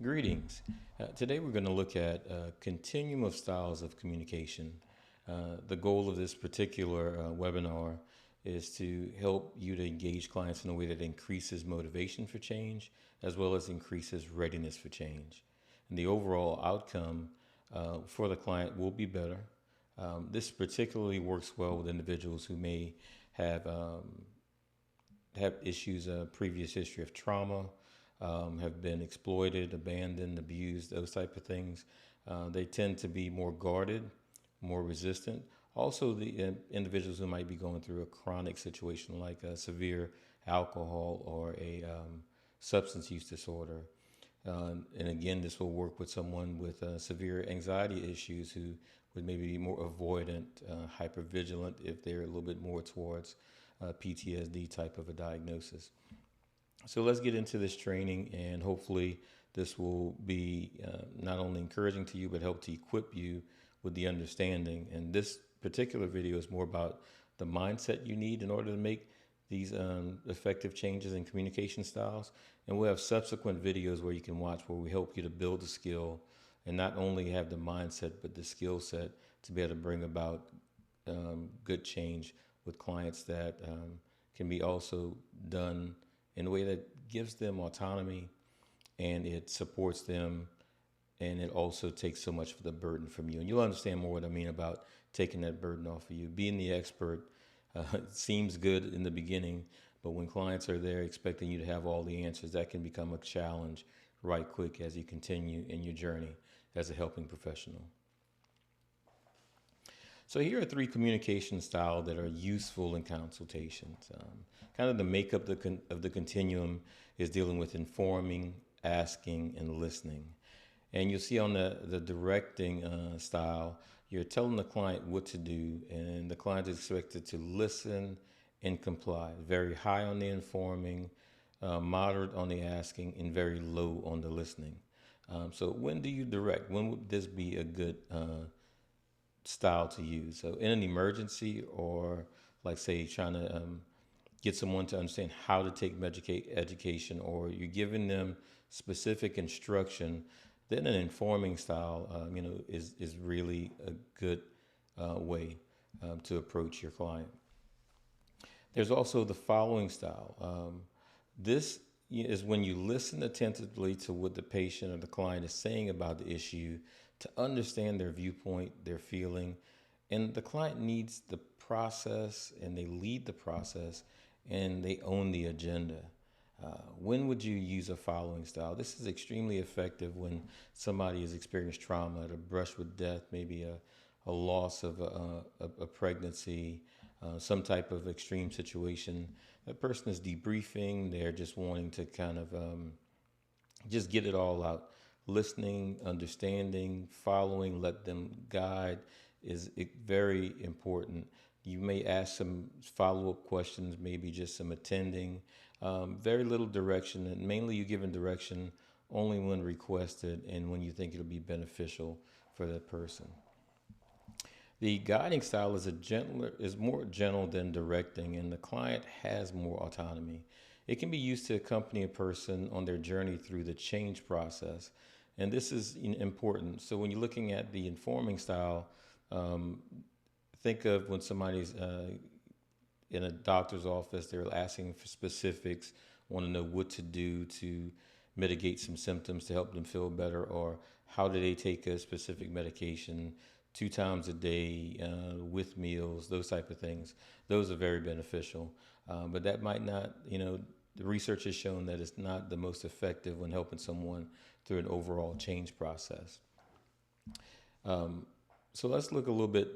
Greetings. Today we're going to look at a continuum of styles of communication. The goal of this particular webinar is to help you to engage clients in a way that increases motivation for change as well as increases readiness for change. And the overall outcome for the client will be better. This particularly works well with individuals who may have have issues, a previous history of trauma, have been exploited, abandoned, abused, those type of things. They tend to be more guarded, more resistant. Also, the individuals who might be going through a chronic situation like a severe alcohol or a substance use disorder. And again, this will work with someone with severe anxiety issues who would maybe be more avoidant, hypervigilant if they're a little bit more towards PTSD type of a diagnosis. So let's get into this training, and hopefully this will be not only encouraging to you, but help to equip you with the understanding. And this particular video is more about the mindset you need in order to make these effective changes in communication styles. And we'll have subsequent videos where you can watch where we help you to build the skill and not only have the mindset, but the skill set to be able to bring about good change with clients that can be also done in a way that gives them autonomy and it supports them, and it also takes so much of the burden from you. And you'll understand more what I mean about taking that burden off of you. Being the expert seems good in the beginning, but when clients are there expecting you to have all the answers, that can become a challenge right quick as you continue in your journey as a helping professional. So here are three communication styles that are useful in consultations. Kind of the makeup of the continuum is dealing with informing, asking, and listening. And you'll see on the directing style, you're telling the client what to do, and the client is expected to listen and comply. Very high on the informing, moderate on the asking, and very low on the listening. So when do you direct? When would this be a good style to use? So in an emergency, or like say trying to get someone to understand how to take education, or you're giving them specific instruction, then an informing style, is really a good way to approach your client. There's also the following style. This is when you listen attentively to what the patient or the client is saying about the issue to understand their viewpoint, their feeling, and the client needs the process and they lead the process and they own the agenda. When would you use a following style? This is extremely effective when somebody has experienced trauma, a brush with death, maybe a loss of a pregnancy, some type of extreme situation. That person is debriefing. They're just wanting to kind of just get it all out. Listening, understanding, following, let them guide is very important. You may ask some follow-up questions, maybe just some attending. Very little direction, and mainly you giving direction only when requested and when you think it'll be beneficial for that person. The guiding style is more gentle than directing, and the client has more autonomy. It can be used to accompany a person on their journey through the change process, and this is important. So when you're looking at the informing style, think of when somebody's in a doctor's office, they're asking for specifics, want to know what to do to mitigate some symptoms to help them feel better, or how do they take a specific medication 2 times a day with meals, those type of things. Those are very beneficial. But that might not, the research has shown that it's not the most effective when helping someone through an overall change process. So let's look a little bit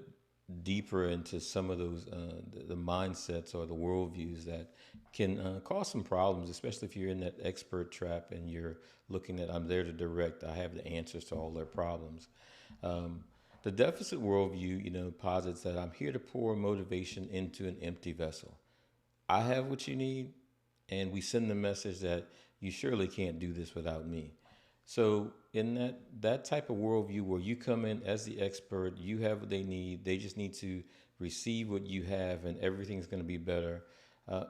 deeper into some of those the mindsets or the worldviews that can cause some problems, especially if you're in that expert trap and you're looking at, I'm there to direct, I have the answers to all their problems. The deficit worldview, posits that I'm here to pour motivation into an empty vessel. I have what you need, and we send the message that you surely can't do this without me. So in that type of worldview where you come in as the expert, you have what they need, they just need to receive what you have and everything's going to be better.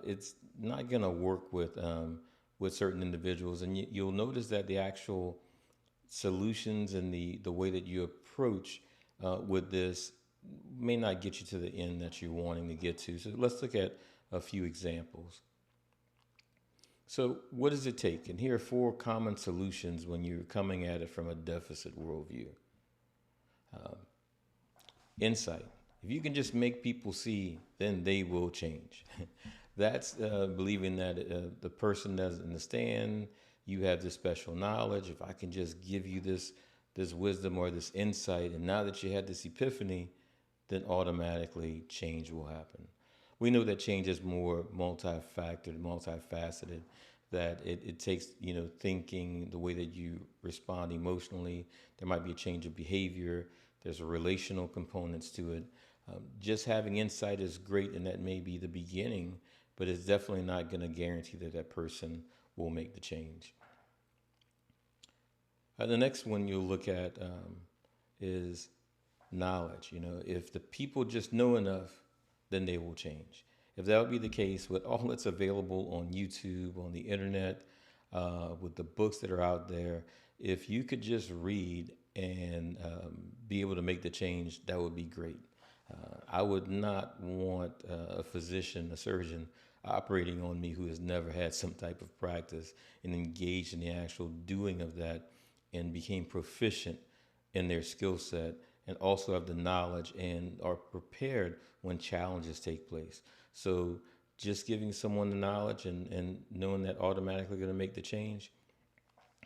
It's not going to work with certain individuals. And you'll notice that the actual solutions and the way that you approach with this may not get you to the end that you're wanting to get to. So let's look at a few examples. So, what does it take? And here are four common solutions when you're coming at it from a deficit worldview. Uh, Insight. If you can just make people see, then they will change. That's believing that the person doesn't understand. You have this special knowledge. If I can just give you this wisdom or this insight, and now that you had this epiphany, then automatically change will happen. We know that change is more multifactored, multifaceted. That it takes thinking, the way that you respond emotionally. There might be a change of behavior. There's a relational components to it. Just having insight is great, and that may be the beginning, but it's definitely not going to guarantee that that person will make the change. The next one you'll look at is knowledge. If the people just know enough, then they will change. If that would be the case with all that's available on YouTube, on the internet, with the books that are out there, if you could just read and be able to make the change, that would be great. I would not want a physician, a surgeon, operating on me who has never had some type of practice and engaged in the actual doing of that and became proficient in their skill set and also have the knowledge and are prepared when challenges take place. So just giving someone the knowledge and knowing that automatically going to make the change.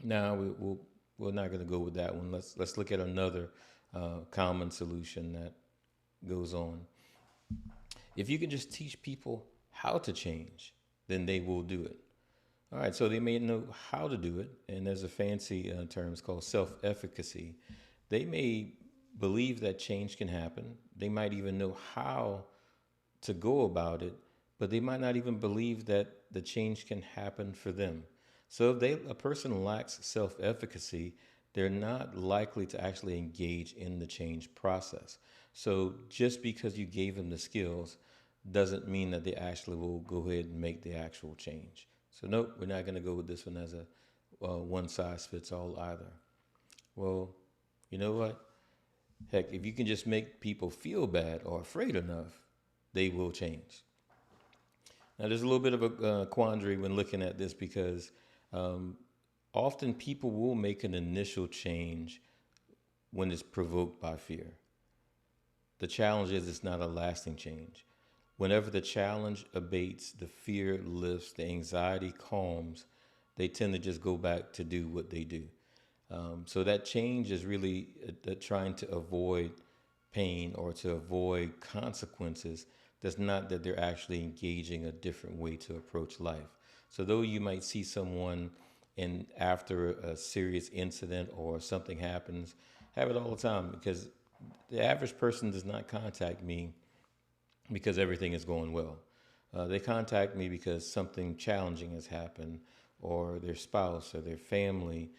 Now we're not going to go with that one. Let's look at another common solution that goes on. If you can just teach people how to change, then they will do it. All right, so they may know how to do it, and there's a fancy term, it's called self-efficacy. They may believe that change can happen. They might even know how to go about it, but they might not even believe that the change can happen for them. So if a person lacks self-efficacy, they're not likely to actually engage in the change process. So just because you gave them the skills doesn't mean that they actually will go ahead and make the actual change. So nope, we're not going to go with this one as a one size fits all either. Well, you know what? Heck, if you can just make people feel bad or afraid enough, they will change. Now, there's a little bit of a quandary when looking at this because often people will make an initial change when it's provoked by fear. The challenge is it's not a lasting change. Whenever the challenge abates, the fear lifts, the anxiety calms, they tend to just go back to do what they do. So that change is really trying to avoid pain or to avoid consequences. That's not that they're actually engaging a different way to approach life. So though you might see someone and after a serious incident or something happens, have it all the time because the average person does not contact me because everything is going well. They contact me because something challenging has happened or their spouse or their family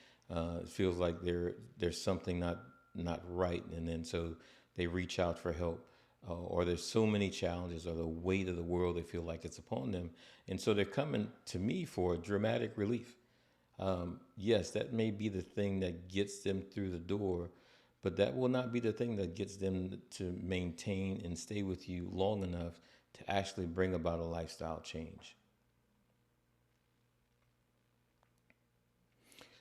feels like there's something not right. And then so they reach out for help. Or there's so many challenges or the weight of the world, they feel like it's upon them. And so they're coming to me for dramatic relief. Yes, that may be the thing that gets them through the door, but that will not be the thing that gets them to maintain and stay with you long enough to actually bring about a lifestyle change.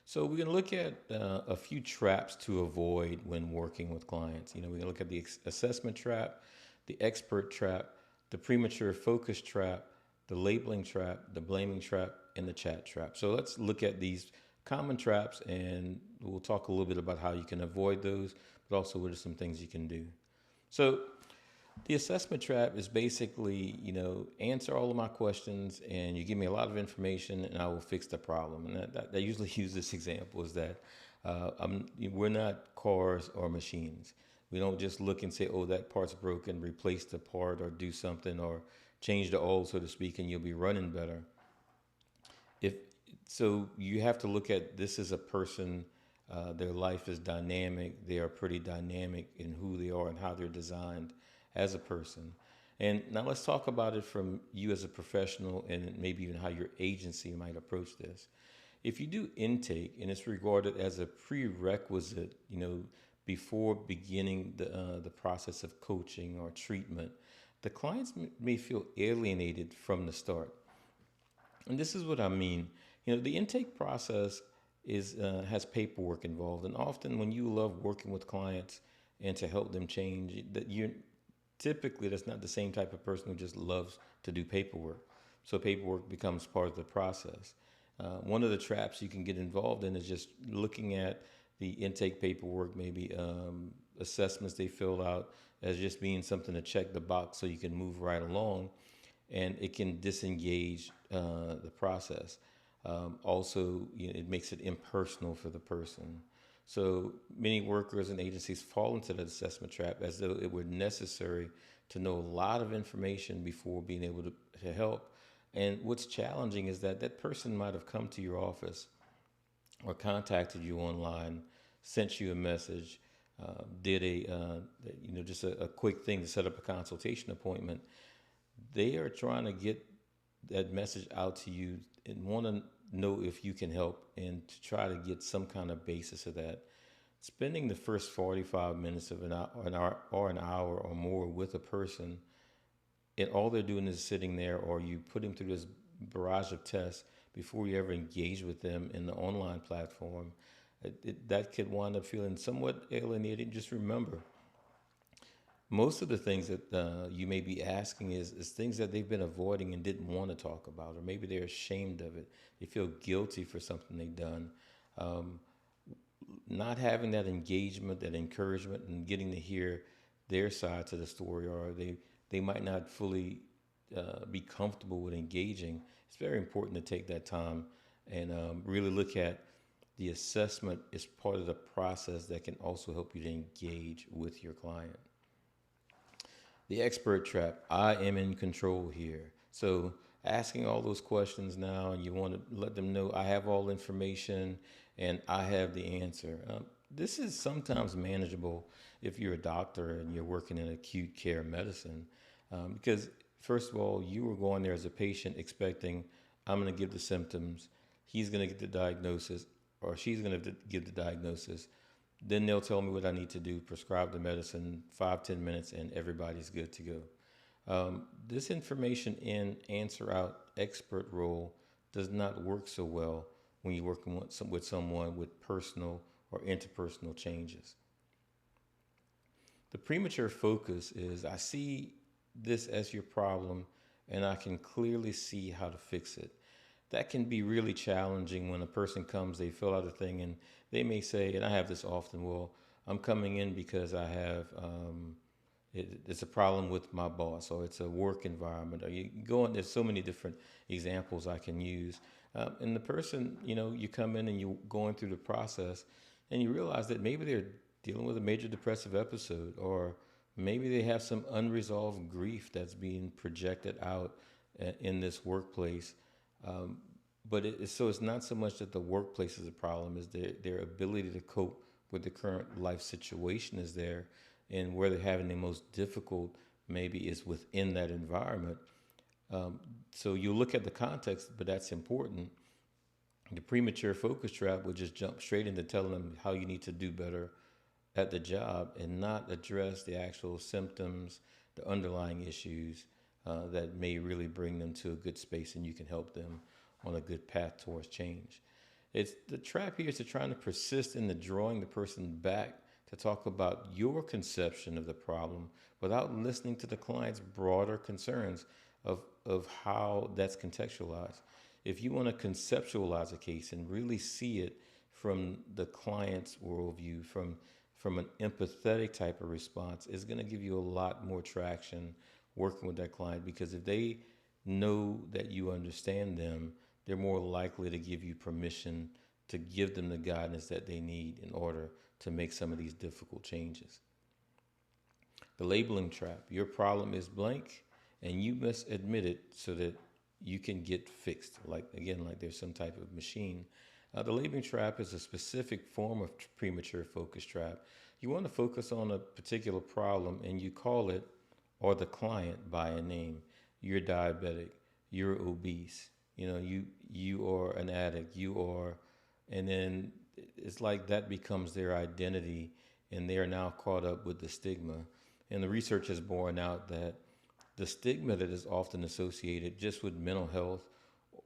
So we're going to look at a few traps to avoid when working with clients. We're going to look at the assessment trap, the expert trap, the premature focus trap, the labeling trap, the blaming trap, and the chat trap. So let's look at these common traps, and we'll talk a little bit about how you can avoid those, but also what are some things you can do. So the assessment trap is basically, answer all of my questions and you give me a lot of information and I will fix the problem. And I usually use this example is that we're not cars or machines. We don't just look and say, oh, that part's broken, replace the part or do something or change the oil, so to speak, and you'll be running better. So you have to look at this as a person. Their life is dynamic. They are pretty dynamic in who they are and how they're designed as a person. And now let's talk about it from you as a professional and maybe even how your agency might approach this. If you do intake and it's regarded as a prerequisite, before beginning the process of coaching or treatment, the clients may feel alienated from the start. And this is what I mean. The intake process is has paperwork involved, and often when you love working with clients and to help them change, that you typically that's not the same type of person who just loves to do paperwork. So paperwork becomes part of the process. One of the traps you can get involved in is just looking at the intake paperwork, maybe assessments they fill out as just being something to check the box so you can move right along, and it can disengage the process. Also, it makes it impersonal for the person. So many workers and agencies fall into that assessment trap as though it were necessary to know a lot of information before being able to help. And what's challenging is that that person might have come to your office or contacted you online, sent you a message, did just a quick thing to set up a consultation appointment. They are trying to get that message out to you and want to know if you can help and to try to get some kind of basis of that. Spending the first 45 minutes of an hour or more with a person, and all they're doing is sitting there, or you put them through this barrage of tests before you ever engage with them in the online platform, that could wind up feeling somewhat alienating. Just remember, most of the things that you may be asking is things that they've been avoiding and didn't want to talk about, or maybe they're ashamed of it. They feel guilty for something they've done. Not having that engagement, that encouragement, and getting to hear their side to the story, or they might not fully be comfortable with engaging. It's very important to take that time and really look at the assessment as part of the process that can also help you to engage with your client. The expert trap. I am in control here. So asking all those questions now, and you want to let them know I have all information and I have the answer. This is sometimes manageable if you're a doctor and you're working in acute care medicine, because first of all, you were going there as a patient expecting I'm going to give the symptoms, he's going to get the diagnosis, or she's going to give the diagnosis. Then they'll tell me what I need to do, prescribe the medicine, 5-10 minutes, and everybody's good to go. This information in, answer out expert role does not work so well when you're working with someone with personal or interpersonal changes. The premature focus is I see this as your problem and I can clearly see how to fix it. That can be really challenging when a person comes, they fill out a thing, and they may say, and I have this often, well, I'm coming in because I have, it's a problem with my boss, or it's a work environment, or you go on, there's so many different examples I can use. And the person, you come in and you're going through the process and you realize that maybe they're dealing with a major depressive episode, or maybe they have some unresolved grief that's being projected out in this workplace. But so it's not so much that the workplace is a problem, is their ability to cope with the current life situation is there, and where they're having the most difficult maybe is within that environment. So you look at the context, but that's important. The premature focus trap would just jump straight into telling them how you need to do better at the job and not address the actual symptoms, the underlying issues that may really bring them to a good space, and you can help them on a good path towards change. It's the trap here is to trying to persist in the drawing the person back to talk about your conception of the problem without listening to the client's broader concerns of how that's contextualized. If you want to conceptualize a case and really see it from the client's worldview, from an empathetic type of response, it's going to give you a lot more traction working with that client, because if they know that you understand them, they're more likely to give you permission to give them the guidance that they need in order to make some of these difficult changes. The labeling trap. Your problem is blank, and you must admit it so that you can get fixed. Like there's some type of machine. The labeling trap is a specific form of premature focus trap. You want to focus on a particular problem, and you call it or the client by a name. You're diabetic. You're obese. You are an addict, and then it's like that becomes their identity, and they are now caught up with the stigma. And the research has borne out that the stigma that is often associated just with mental health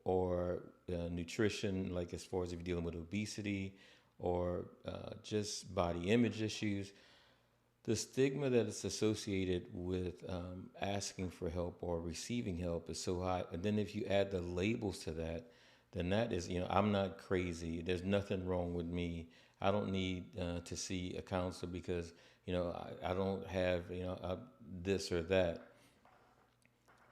or nutrition, like as far as if you're dealing with obesity or just body image issues, the stigma that is associated with asking for help or receiving help is so high. And then if you add the labels to that, then that is, I'm not crazy. There's nothing wrong with me. I don't need to see a counselor because, I don't have, this or that.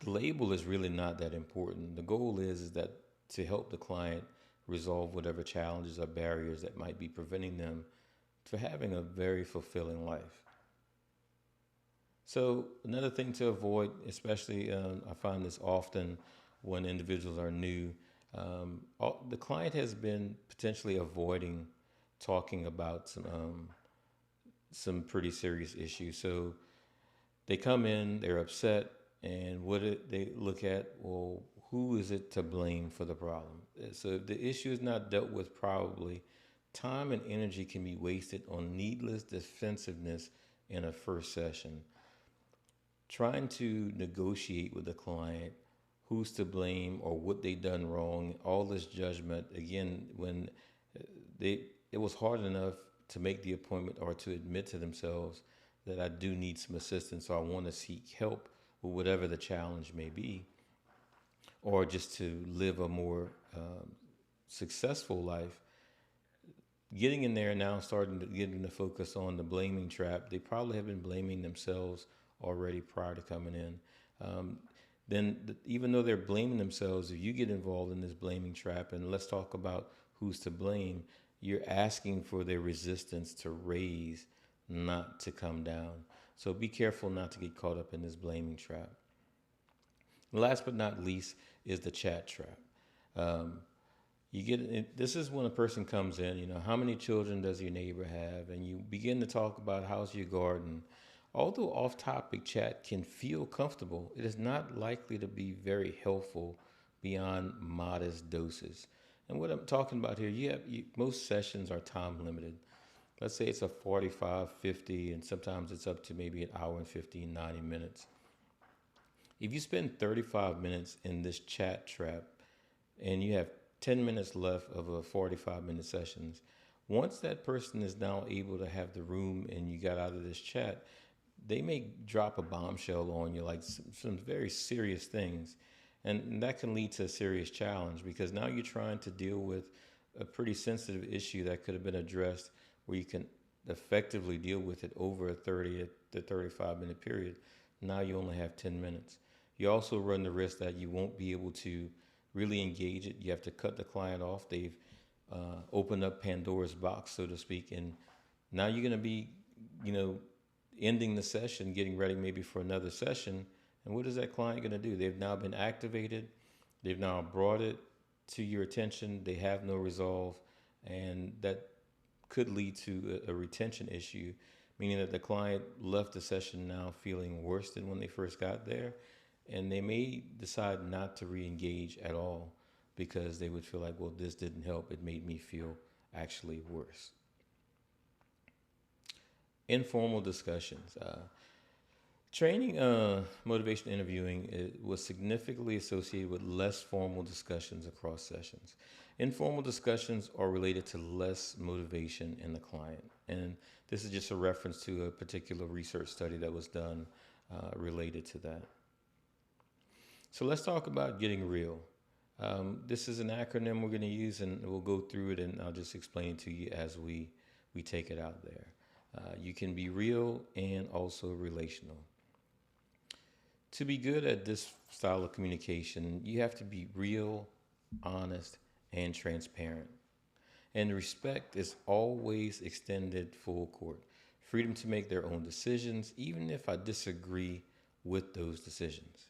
The label is really not that important. The goal is that to help the client resolve whatever challenges or barriers that might be preventing them for having a very fulfilling life. So another thing to avoid, especially I find this often when individuals are new, the client has been potentially avoiding talking about some pretty serious issues. So they come in, they're upset, and what they look at, well, who is it to blame for the problem? So if the issue is not dealt with probably, time and energy can be wasted on needless defensiveness in a first session. Trying to negotiate with the client who's to blame or what they done wrong, all this judgment, again, when it was hard enough to make the appointment or to admit to themselves that I do need some assistance, so I want to seek help with whatever the challenge may be, or just to live a more successful life. Getting in there now, getting to focus on the blaming trap. They probably have been blaming themselves already prior to coming in. Even though they're blaming themselves, if you get involved in this blaming trap, and let's talk about who's to blame, you're asking for their resistance to raise, not to come down. So be careful not to get caught up in this blaming trap. Last but not least is the chat trap. This is when a person comes in, how many children does your neighbor have? And you begin to talk about how's your garden. Although off-topic chat can feel comfortable, it is not likely to be very helpful beyond modest doses. And what I'm talking about here, most sessions are time limited. Let's say it's a 45, 50, and sometimes it's up to maybe an hour and 15, 90 minutes. If you spend 35 minutes in this chat trap and you have 10 minutes left of a 45-minute sessions, once that person is now able to have the room and you got out of this chat, they may drop a bombshell on you, like some very serious things. And that can lead to a serious challenge because now you're trying to deal with a pretty sensitive issue that could have been addressed where you can effectively deal with it over a 30 to 35-minute period. Now you only have 10 minutes. You also run the risk that you won't be able to really engage it. You have to cut the client off. They've opened up Pandora's box, so to speak. And now you're going to be, ending the session, getting ready maybe for another session. And what is that client going to do? They've now been activated. They've now brought it to your attention. They have no resolve. And that could lead to a retention issue, meaning that the client left the session now feeling worse than when they first got there. And they may decide not to re-engage at all because they would feel like, well, this didn't help. It made me feel actually worse. Informal discussions. Training motivation interviewing was significantly associated with less formal discussions across sessions. Informal discussions are related to less motivation in the client. And this is just a reference to a particular research study that was done related to that. So let's talk about getting real. This is an acronym we're going to use, and we'll go through it, and I'll just explain it to you as we take it out there. You can be real and also relational. To be good at this style of communication, you have to be real, honest, and transparent. And respect is always extended full court. Freedom to make their own decisions, even if I disagree with those decisions.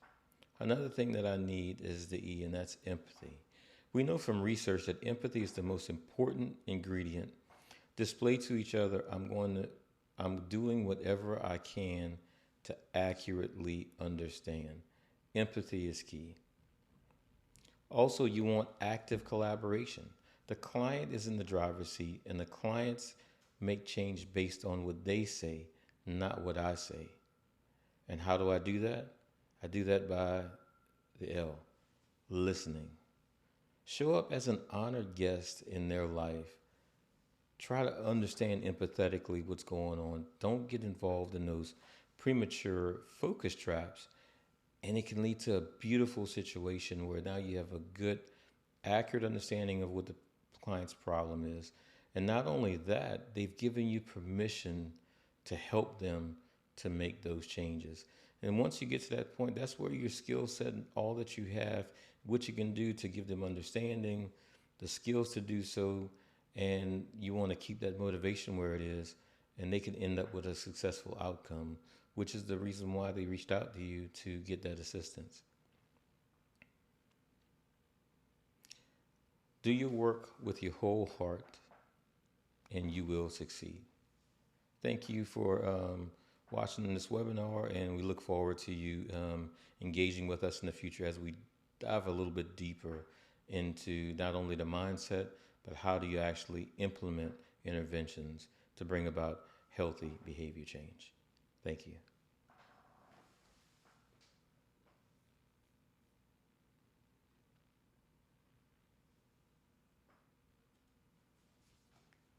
Another thing that I need is the E, and that's empathy. We know from research that empathy is the most important ingredient. Display to each other, I'm doing whatever I can to accurately understand. Empathy is key. Also, you want active collaboration. The client is in the driver's seat, and the clients make change based on what they say, not what I say. And how do I do that? I do that by the L, listening. Show up as an honored guest in their life. Try to understand empathetically what's going on. Don't get involved in those premature focus traps. And it can lead to a beautiful situation where now you have a good, accurate understanding of what the client's problem is. And not only that, they've given you permission to help them to make those changes. And once you get to that point, that's where your skill set and all that you have, what you can do to give them understanding, the skills to do so, and you want to keep that motivation where it is, and they can end up with a successful outcome, which is the reason why they reached out to you to get that assistance. Do your work with your whole heart, and you will succeed. Thank you for watching this webinar, and we look forward to you engaging with us in the future as we dive a little bit deeper into not only the mindset, but how do you actually implement interventions to bring about healthy behavior change. Thank you.